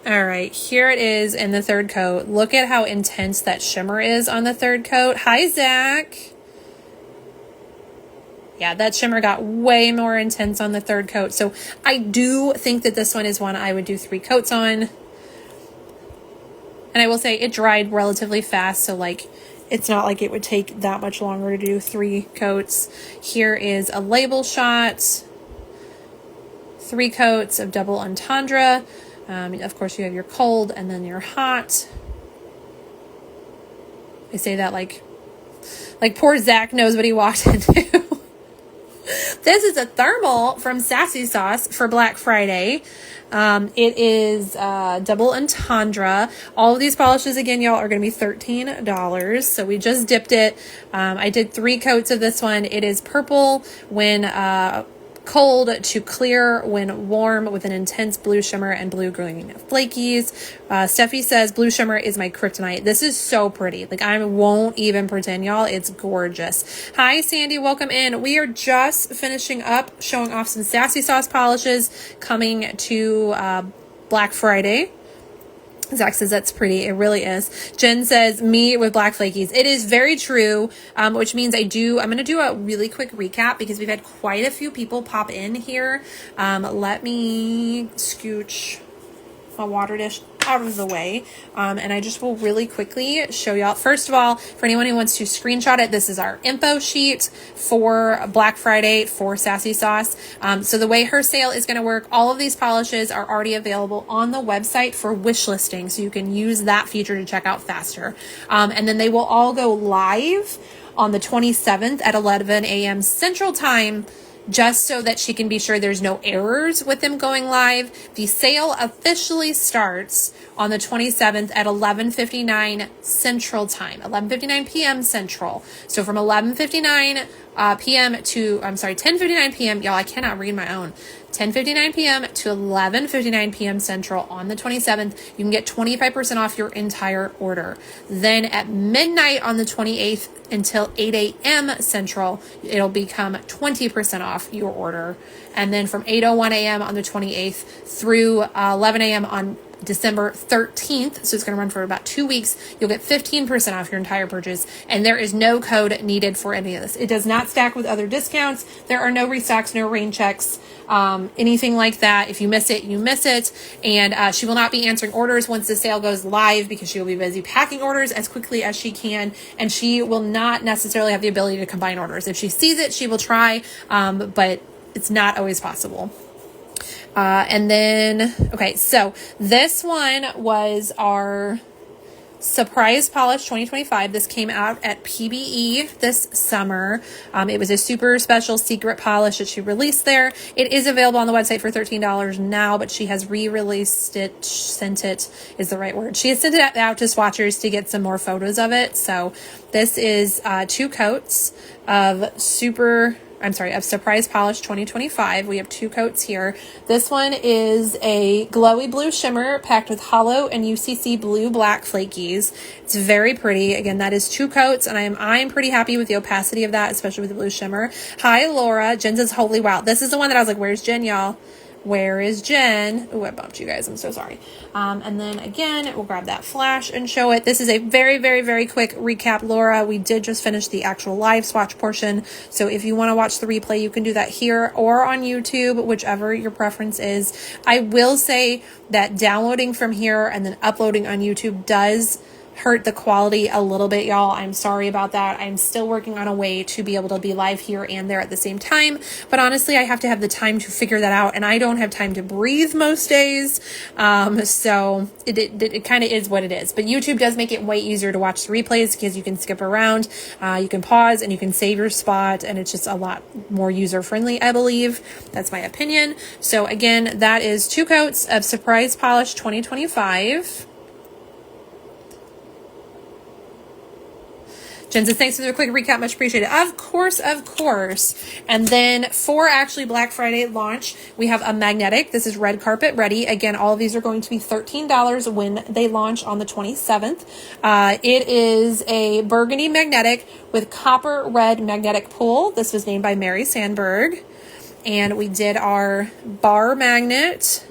All right, here it is in the 3rd coat. Look at how intense that shimmer is on the 3rd coat. Hi, Zach. Yeah, that shimmer got way more intense on the 3rd coat. So I do think that this one is one I would do 3 coats on. And I will say it dried relatively fast, so like it's not like it would take that much longer to do 3 coats. Here is a label shot. 3 coats of double entendre. Of course, you have your cold and then your hot. I say that like poor Zach knows what he walked into. This is a thermal from Sassy Sauce for Black Friday. It is double entendre. All of these polishes, again, y'all, are going to be $13. So we just dipped it. I did 3 coats of this one. It is purple when cold to clear when warm with an intense blue shimmer and blue-green flakies. Steffi says, blue shimmer is my kryptonite. This is so pretty. Like, I won't even pretend, y'all. It's gorgeous. Hi, Sandy. Welcome in. We are just finishing up showing off some Sassy Sauce polishes coming to Black Friday. Zach says that's pretty. It really is. Jen says, me with black flakies. It is very true, which means I'm going to do a really quick recap because we've had quite a few people pop in here. Let me scooch my water dish out of the way. And I just will really quickly show y'all. First of all, for anyone who wants to screenshot it, this is our info sheet for Black Friday for Sassy Sauce. So the way her sale is going to work, all of these polishes are already available on the website for wish listing. So you can use that feature to check out faster. And then they will all go live on the 27th at 11 a.m. Central Time, just so that she can be sure there's no errors with them going live. The sale officially starts on the 27th at 11:59 Central Time, 11:59 p.m. Central. So from 11:59 p.m. to, 10:59 p.m. Y'all, I cannot read my own. 10:59 p.m. to 11:59 p.m. Central on the 27th, you can get 25% off your entire order. Then at midnight on the 28th until 8 a.m. Central, it'll become 20% off your order. And then from 8:01 a.m. on the 28th through 11 a.m. on December 13th, so it's going to run for about 2 weeks, you'll get 15% off your entire purchase, and there is no code needed for any of this. It does not stack with other discounts. There are no restocks, no rain checks, anything like that. If you miss it, you miss it. And she will not be answering orders once the sale goes live because she will be busy packing orders as quickly as she can, and she will not necessarily have the ability to combine orders. If she sees it, she will try, but it's not always possible. And then, okay, so this one was our Surprise Polish 2025. This came out at PBE this summer. It was a super special secret polish that she released there. It is available on the website for $13 now, but she has re-released it, sent it is the right word. She has sent it out to swatchers to get some more photos of it. So this is 2 coats of Surprise Polish 2025. We have 2 coats here. This one is a glowy blue shimmer packed with hollow and UCC blue black flakies. It's very pretty. Again, that is 2 coats, and I'm pretty happy with the opacity of that, especially with the blue shimmer. Hi, Laura. Jen says, holy wow. This is the one that I was like, where's Jen, y'all? Where is Jen? Oh, I bumped you guys. I'm so sorry. And then again, we'll grab that flash and show it. This is a very, very, very quick recap, Laura. We did just finish the actual live swatch portion. So if you want to watch the replay, you can do that here or on YouTube, whichever your preference is. I will say that downloading from here and then uploading on YouTube does hurt the quality a little bit, y'all. I'm sorry about that. I'm still working on a way to be able to be live here and there at the same time. But honestly, I have to have the time to figure that out, and I don't have time to breathe most days. So it kind of is what it is. But YouTube does make it way easier to watch the replays because you can skip around, you can pause, and you can save your spot, and it's just a lot more user friendly, I believe. That's my opinion. So again, that is 2 coats of Surprise Polish 2025. Jen says, thanks for the quick recap. Much appreciated. Of course, of course. And then for actually Black Friday launch, we have a magnetic. This is Red Carpet Ready. Again, all of these are going to be $13 when they launch on the 27th. It is a burgundy magnetic with copper red magnetic pull. This was named by Mary Sandberg. And we did our bar magnet.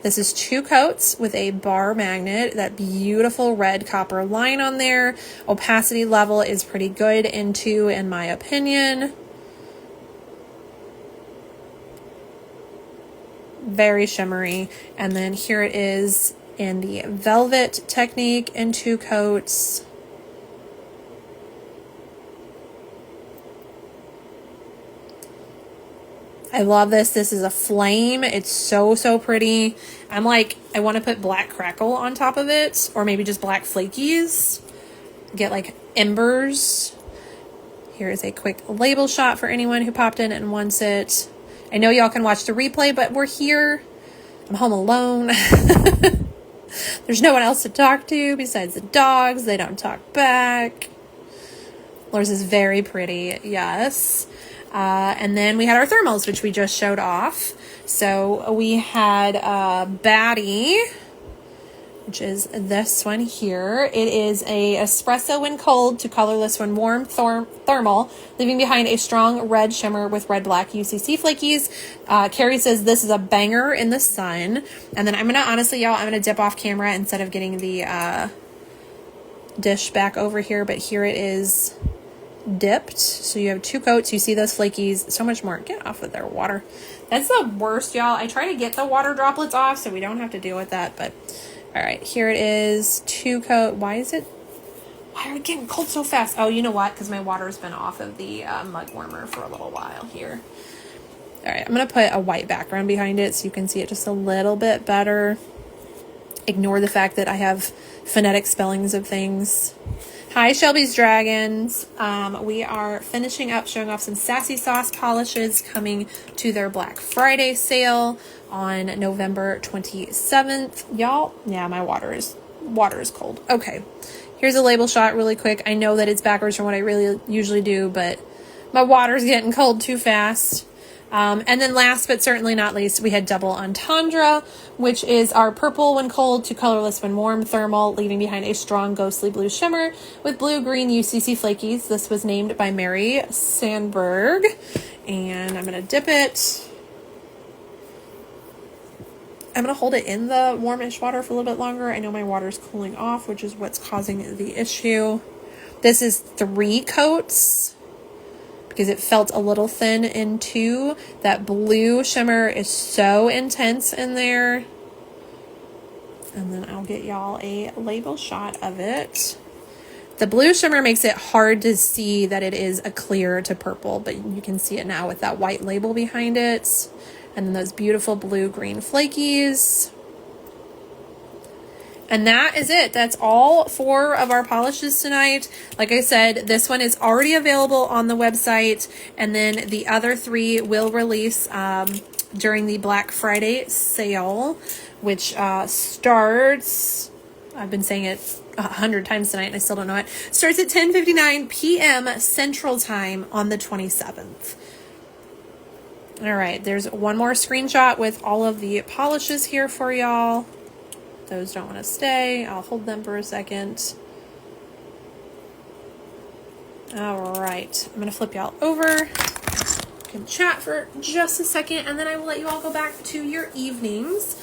This is 2 coats with a bar magnet, that beautiful red copper line on there. Opacity level is pretty good in my opinion. Very shimmery. And then here it is in the velvet technique in 2 coats. I love this. This is a flame. It's so, so pretty. I'm like, I want to put black crackle on top of it, or maybe just black flakies. Get like embers. Here is a quick label shot for anyone who popped in and wants it. I know y'all can watch the replay, but we're here. I'm home alone. There's no one else to talk to besides the dogs. They don't talk back. Yours is very pretty. Yes. And then we had our thermals, which we just showed off. So we had Batty, which is this one here. It is a espresso when cold to colorless when warm thermal, leaving behind a strong red shimmer with red-black UCC flakies. Carrie says this is a banger in the sun. And then I'm going to, honestly, y'all, I'm going to dip off camera instead of getting the dish back over here. But here it is dipped. So you have 2 coats. You see those flakies. So much more. Get off of their water. That's the worst, y'all. I try to get the water droplets off so we don't have to deal with that. But all right, here it is. 2 coat. Why are it getting cold so fast? Oh, you know what? Because my water's been off of the mug warmer for a little while here. All right, I'm going to put a white background behind it so you can see it just a little bit better. Ignore the fact that I have phonetic spellings of things. Hi, Shelby's Dragons. We are finishing up showing off some Sassy Sauce polishes coming to their Black Friday sale on November 27th. Y'all, yeah, my water is cold. Okay, here's a label shot really quick. I know that it's backwards from what I really usually do, but my water's getting cold too fast. And then last but certainly not least, we had Double Entendre, which is our purple when cold to colorless when warm thermal, leaving behind a strong ghostly blue shimmer with blue-green UCC flakies. This was named by Mary Sandberg. And I'm going to dip it. I'm going to hold it in the warmish water for a little bit longer. I know my water's cooling off, which is what's causing the issue. This is 3 coats, because it felt a little thin in 2. That blue shimmer is so intense in there. And then I'll get y'all a label shot of it. The blue shimmer makes it hard to see that it is a clear to purple, but you can see it now with that white label behind it. And then those beautiful blue-green flakies. And that is it. That's all 4 of our polishes tonight. Like I said, this one is already available on the website. And then the other 3 will release during the Black Friday sale, which starts, I've been saying it 100 times tonight and I still don't know it, starts at 10:59 p.m. Central Time on the 27th. All right, there's one more screenshot with all of the polishes here for y'all. Those don't want to stay. I'll hold them for a second. All right, I'm gonna flip y'all over. You can chat for just a second, and then I will let you all go back to your evenings.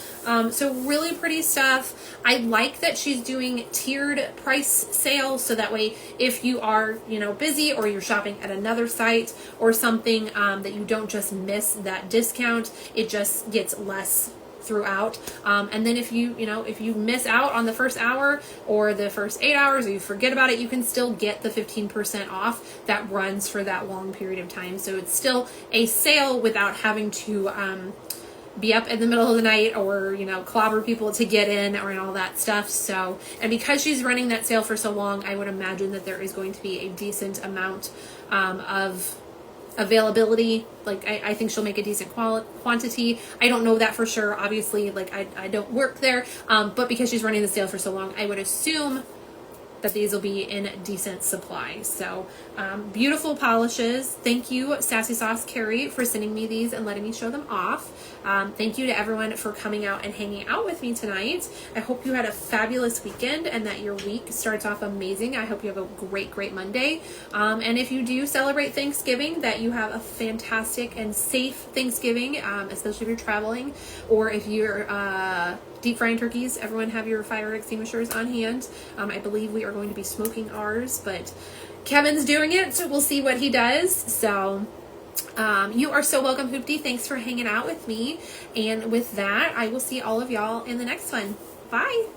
So really pretty stuff. I like that she's doing tiered price sales, so that way if you are, busy or you're shopping at another site or something, that you don't just miss that discount. It just gets less throughout. And then if you miss out on the first hour or the first 8 hours, or you forget about it, you can still get the 15% off that runs for that long period of time. So it's still a sale without having to be up in the middle of the night or, clobber people to get in or all that stuff. So, and because she's running that sale for so long, I would imagine that there is going to be a decent amount of availability. Like, I think she'll make a decent quantity. I don't know that for sure. Obviously, like, I don't work there. But because she's running the sale for so long, I would assume that these will be in decent supply. So beautiful polishes. Thank you, Sassy Sauce Carrie, for sending me these and letting me show them off. Thank you to everyone for coming out and hanging out with me tonight. I hope you had a fabulous weekend and that your week starts off amazing. I hope you have a great Monday. And if you do celebrate Thanksgiving, that you have a fantastic and safe Thanksgiving, especially if you're traveling, or if you're deep frying turkeys. Everyone have your fire extinguishers on hand. I believe we are going to be smoking ours, but Kevin's doing it, so we'll see what he does. So you are so welcome, Hoopty. Thanks for hanging out with me. And with that, I will see all of y'all in the next one. Bye.